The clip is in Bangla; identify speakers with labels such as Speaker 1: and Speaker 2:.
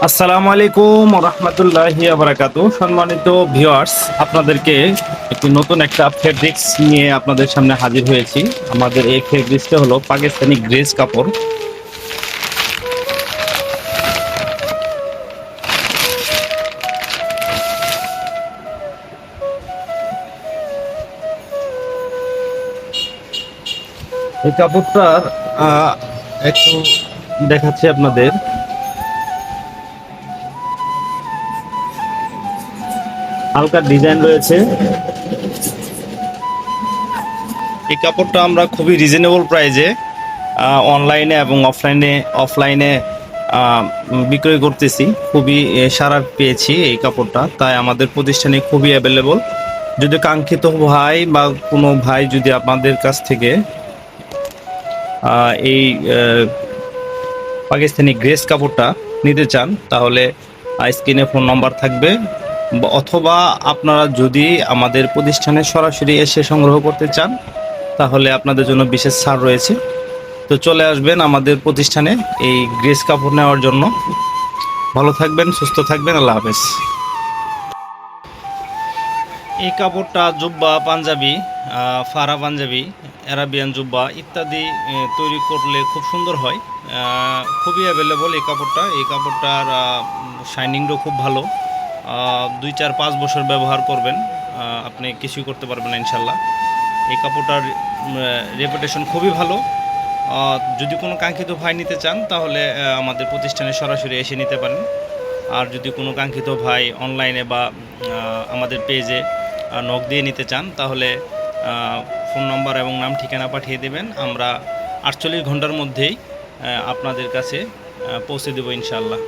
Speaker 1: আসসালামু আলাইকুম রহমতুল্লাহি বারাকাতু। সম্মানিত ভিউয়ার্স, আপনাদেরকে একটি নতুন একটা ফেব্রিক্স নিয়ে আপনাদের সামনে হাজির হয়েছি। আমাদের এই ফেব্রিক্সটা হলো পাকিস্তানি গ্রেস কাপড়। এই কাপড়টার একটু দেখাচ্ছি আপনাদের। হালকা ডিজাইন রয়েছে। এই কাপড়টা আমরা খুবই রিজনেবল প্রাইজে অনলাইনে এবং অফলাইনে বিক্রয় করতেছি। খুবই সাড়া পেয়েছি এই কাপড়টা, তাই আমাদের প্রতিষ্ঠানে খুবই অ্যাভেলেবল। যদি কাঙ্ক্ষিত ভাই বা কোনো ভাই যদি আপনাদের কাছ থেকে এই পাকিস্তানি গ্রেস কাপড়টা নিতে চান, তাহলে স্ক্রিনে ফোন নাম্বার থাকবে, অথবা আপনারা যদি আমাদের প্রতিষ্ঠানে সরাসরি এসে সংগ্রহ করতে চান, তাহলে আপনাদের জন্য বিশেষ ছাড় রয়েছে। তো চলে আসবেন আমাদের প্রতিষ্ঠানে এই গ্রেস কাপড় নেওয়ার জন্য। ভালো থাকবেন, সুস্থ থাকবেন, আল্লাহ হাফেজ। এই কাপড়টা জুব্বা, পাঞ্জাবি, ফারা পাঞ্জাবি, অ্যারাবিয়ান জুব্বা ইত্যাদি তৈরি করলে খুব সুন্দর হয়। খুবই অ্যাভেলেবল এই কাপড়টার শাইনিংটাও খুব ভালো। 2, 4, 5 বছর ব্যবহার করবেন, আপনি কিছুই করতে পারবেন না ইনশাল্লাহ। এই কাপড়টার রেপুটেশন খুবই ভালো। যদি কোনো কাঙ্ক্ষিত ভাই নিতে চান, তাহলে আমাদের প্রতিষ্ঠানে সরাসরি এসে নিতে পারেন। আর যদি কোনো কাঙ্ক্ষিত ভাই অনলাইনে বা আমাদের পেজে নক দিয়ে নিতে চান, তাহলে ফোন নম্বর এবং নাম ঠিকানা পাঠিয়ে দেবেন। আমরা 48 ঘন্টার মধ্যেই আপনাদের কাছে পৌঁছে দেব ইনশাআল্লাহ।